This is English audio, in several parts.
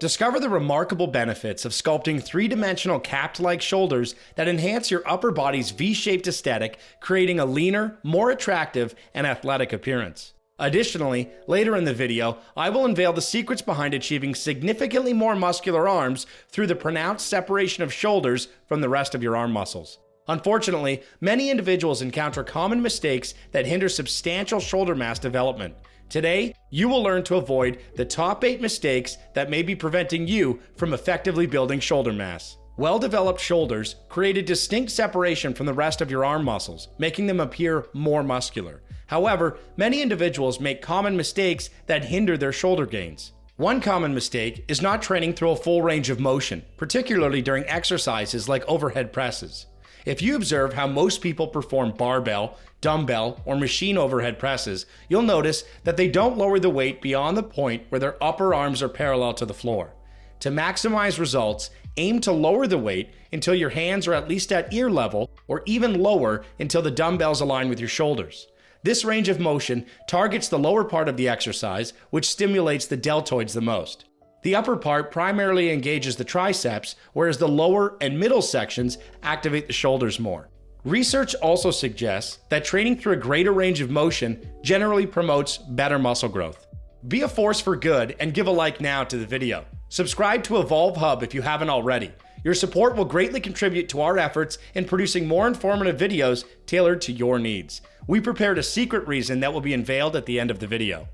Discover the remarkable benefits of sculpting three-dimensional capped-like shoulders that enhance your upper body's V-shaped aesthetic, creating a leaner, more attractive, and athletic appearance. Additionally, later in the video, I will unveil the secrets behind achieving significantly more muscular arms through the pronounced separation of shoulders from the rest of your arm muscles. Unfortunately, many individuals encounter common mistakes that hinder substantial shoulder mass development. Today, you will learn to avoid the top 8 mistakes that may be preventing you from effectively building shoulder mass. Well-developed shoulders create a distinct separation from the rest of your arm muscles, making them appear more muscular. However, many individuals make common mistakes that hinder their shoulder gains. One common mistake is not training through a full range of motion, particularly during exercises like overhead presses. If you observe how most people perform barbell, dumbbell, or machine overhead presses, you'll notice that they don't lower the weight beyond the point where their upper arms are parallel to the floor. To maximize results, aim to lower the weight until your hands are at least at ear level, or even lower until the dumbbells align with your shoulders. This range of motion targets the lower part of the exercise, which stimulates the deltoids the most. The upper part primarily engages the triceps, whereas the lower and middle sections activate the shoulders more. Research also suggests that training through a greater range of motion generally promotes better muscle growth. Be a force for good and give a like now to the video. Subscribe to Evolve Hub if you haven't already. Your support will greatly contribute to our efforts in producing more informative videos tailored to your needs. We prepared a secret reason that will be unveiled at the end of the video.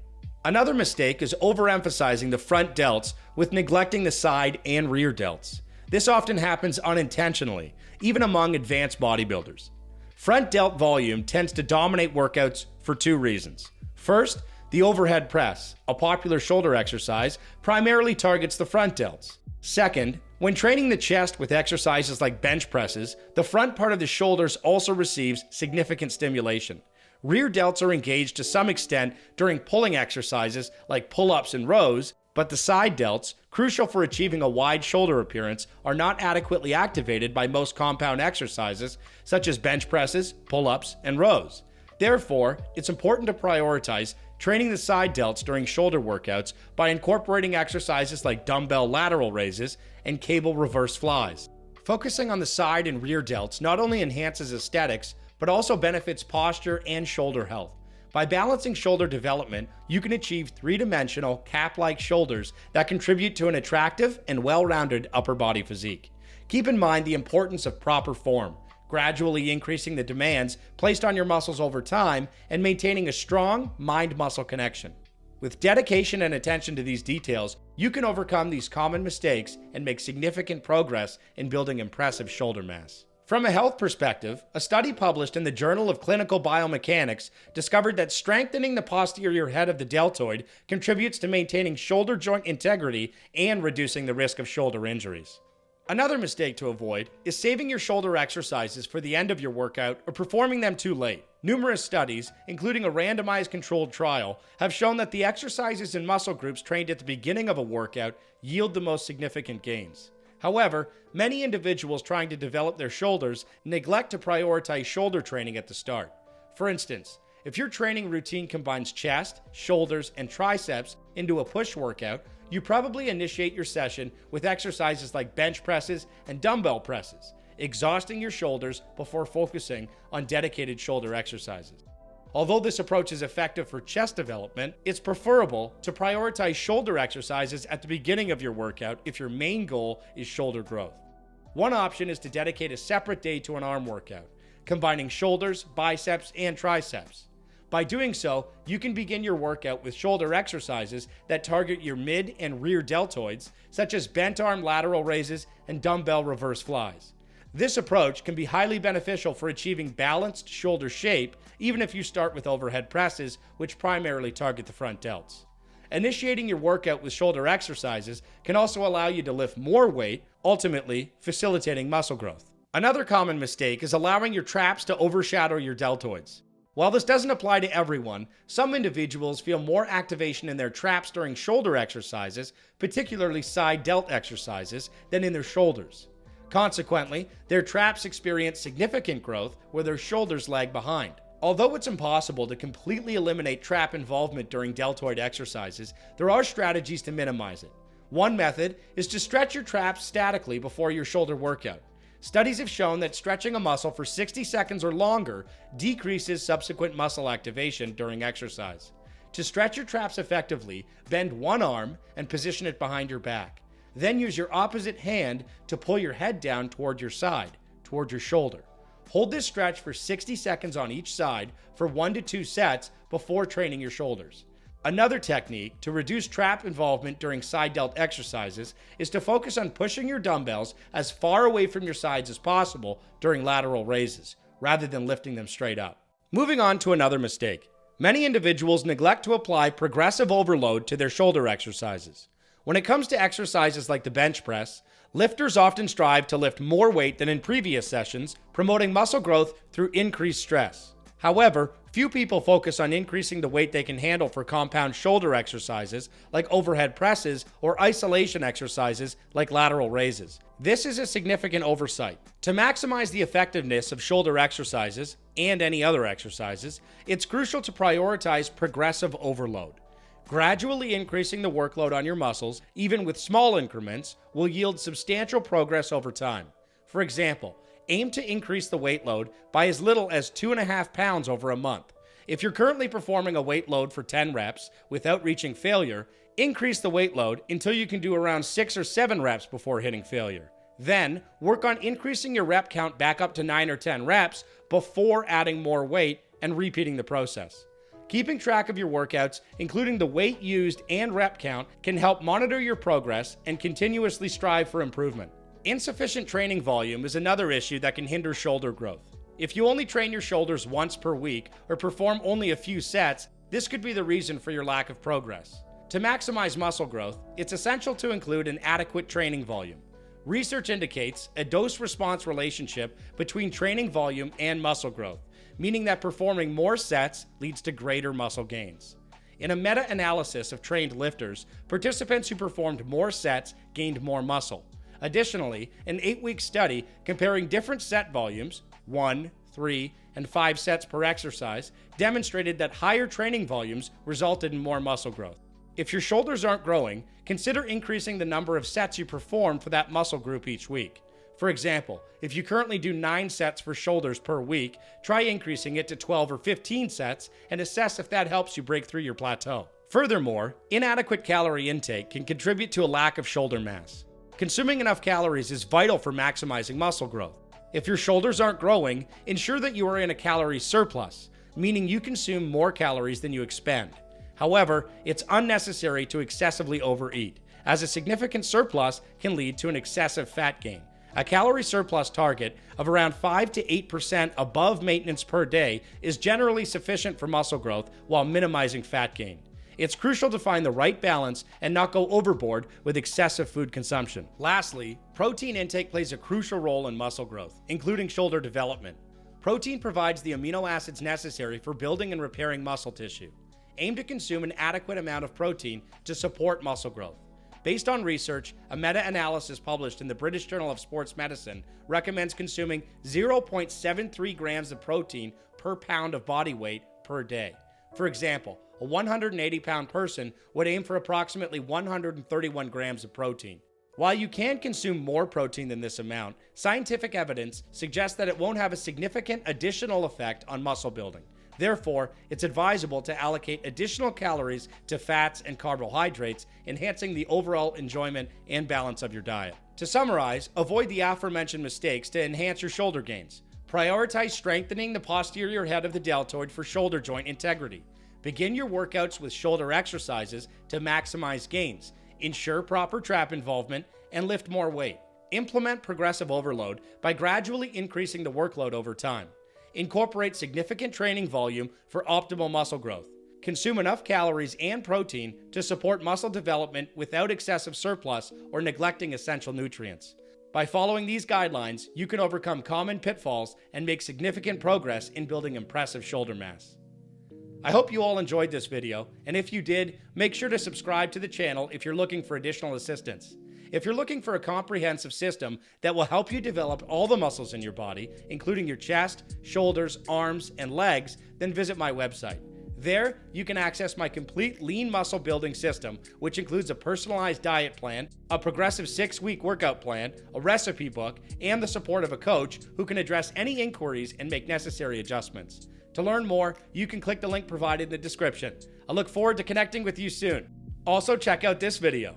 Another mistake is overemphasizing the front delts with neglecting the side and rear delts. This often happens unintentionally, even among advanced bodybuilders. Front delt volume tends to dominate workouts for 2 reasons. First, the overhead press, a popular shoulder exercise, primarily targets the front delts. Second, when training the chest with exercises like bench presses, the front part of the shoulders also receives significant stimulation. Rear delts are engaged to some extent during pulling exercises like pull-ups and rows, but the side delts, crucial for achieving a wide shoulder appearance, are not adequately activated by most compound exercises such as bench presses, pull-ups, and rows. Therefore, it's important to prioritize training the side delts during shoulder workouts by incorporating exercises like dumbbell lateral raises and cable reverse flies. Focusing on the side and rear delts not only enhances aesthetics, but also benefits posture and shoulder health. By balancing shoulder development, you can achieve three-dimensional, cap-like shoulders that contribute to an attractive and well-rounded upper body physique. Keep in mind the importance of proper form, gradually increasing the demands placed on your muscles over time and maintaining a strong mind-muscle connection. With dedication and attention to these details, you can overcome these common mistakes and make significant progress in building impressive shoulder mass. From a health perspective, a study published in the Journal of Clinical Biomechanics discovered that strengthening the posterior head of the deltoid contributes to maintaining shoulder joint integrity and reducing the risk of shoulder injuries. Another mistake to avoid is saving your shoulder exercises for the end of your workout or performing them too late. Numerous studies, including a randomized controlled trial, have shown that the exercises and muscle groups trained at the beginning of a workout yield the most significant gains. However, many individuals trying to develop their shoulders neglect to prioritize shoulder training at the start. For instance, if your training routine combines chest, shoulders, and triceps into a push workout, you probably initiate your session with exercises like bench presses and dumbbell presses, exhausting your shoulders before focusing on dedicated shoulder exercises. Although this approach is effective for chest development, it's preferable to prioritize shoulder exercises at the beginning of your workout if your main goal is shoulder growth. One option is to dedicate a separate day to an arm workout, combining shoulders, biceps, and triceps. By doing so, you can begin your workout with shoulder exercises that target your mid and rear deltoids, such as bent arm lateral raises and dumbbell reverse flies. This approach can be highly beneficial for achieving balanced shoulder shape, even if you start with overhead presses, which primarily target the front delts. Initiating your workout with shoulder exercises can also allow you to lift more weight, ultimately facilitating muscle growth. Another common mistake is allowing your traps to overshadow your deltoids. While this doesn't apply to everyone, some individuals feel more activation in their traps during shoulder exercises, particularly side delt exercises, than in their shoulders. Consequently, their traps experience significant growth where their shoulders lag behind. Although it's impossible to completely eliminate trap involvement during deltoid exercises, there are strategies to minimize it. One method is to stretch your traps statically before your shoulder workout. Studies have shown that stretching a muscle for 60 seconds or longer decreases subsequent muscle activation during exercise. To stretch your traps effectively, bend one arm and position it behind your back. Then use your opposite hand to pull your head down toward your side, toward your shoulder. Hold this stretch for 60 seconds on each side for 1 to 2 sets before training your shoulders. Another technique to reduce trap involvement during side delt exercises is to focus on pushing your dumbbells as far away from your sides as possible during lateral raises, rather than lifting them straight up. Moving on to another mistake. Many individuals neglect to apply progressive overload to their shoulder exercises. When it comes to exercises like the bench press, lifters often strive to lift more weight than in previous sessions, promoting muscle growth through increased stress. However, few people focus on increasing the weight they can handle for compound shoulder exercises like overhead presses or isolation exercises like lateral raises. This is a significant oversight. To maximize the effectiveness of shoulder exercises and any other exercises, it's crucial to prioritize progressive overload. Gradually increasing the workload on your muscles, even with small increments, will yield substantial progress over time. For example, aim to increase the weight load by as little as 2.5 pounds over a month. If you're currently performing a weight load for 10 reps without reaching failure, increase the weight load until you can do around 6 or 7 reps before hitting failure. Then, work on increasing your rep count back up to 9 or 10 reps before adding more weight and repeating the process. Keeping track of your workouts, including the weight used and rep count, can help monitor your progress and continuously strive for improvement. Insufficient training volume is another issue that can hinder shoulder growth. If you only train your shoulders once per week or perform only a few sets, this could be the reason for your lack of progress. To maximize muscle growth, it's essential to include an adequate training volume. Research indicates a dose-response relationship between training volume and muscle growth, meaning that performing more sets leads to greater muscle gains. In a meta-analysis of trained lifters, participants who performed more sets gained more muscle. Additionally, an 8-week study comparing different set volumes, 1, 3, and 5 sets per exercise, demonstrated that higher training volumes resulted in more muscle growth. If your shoulders aren't growing, consider increasing the number of sets you perform for that muscle group each week. For example, if you currently do 9 sets for shoulders per week, try increasing it to 12 or 15 sets and assess if that helps you break through your plateau. Furthermore, inadequate calorie intake can contribute to a lack of shoulder mass. Consuming enough calories is vital for maximizing muscle growth. If your shoulders aren't growing, ensure that you are in a calorie surplus, meaning you consume more calories than you expend. However, it's unnecessary to excessively overeat, as a significant surplus can lead to an excessive fat gain. A calorie surplus target of around 5 to 8% above maintenance per day is generally sufficient for muscle growth while minimizing fat gain. It's crucial to find the right balance and not go overboard with excessive food consumption. Lastly, protein intake plays a crucial role in muscle growth, including shoulder development. Protein provides the amino acids necessary for building and repairing muscle tissue. Aim to consume an adequate amount of protein to support muscle growth. Based on research, a meta-analysis published in the British Journal of Sports Medicine recommends consuming 0.73 grams of protein per pound of body weight per day. For example, a 180-pound person would aim for approximately 131 grams of protein. While you can consume more protein than this amount, scientific evidence suggests that it won't have a significant additional effect on muscle building. Therefore, it's advisable to allocate additional calories to fats and carbohydrates, enhancing the overall enjoyment and balance of your diet. To summarize, avoid the aforementioned mistakes to enhance your shoulder gains. Prioritize strengthening the posterior head of the deltoid for shoulder joint integrity. Begin your workouts with shoulder exercises to maximize gains. Ensure proper trap involvement and lift more weight. Implement progressive overload by gradually increasing the workload over time. Incorporate significant training volume for optimal muscle growth. Consume enough calories and protein to support muscle development without excessive surplus or neglecting essential nutrients. By following these guidelines, you can overcome common pitfalls and make significant progress in building impressive shoulder mass. I hope you all enjoyed this video, and if you did, make sure to subscribe to the channel if you're looking for additional assistance. If you're looking for a comprehensive system that will help you develop all the muscles in your body, including your chest, shoulders, arms, and legs, then visit my website. There, you can access my complete lean muscle building system, which includes a personalized diet plan, a progressive 6-week workout plan, a recipe book, and the support of a coach who can address any inquiries and make necessary adjustments. To learn more, you can click the link provided in the description. I look forward to connecting with you soon. Also, check out this video.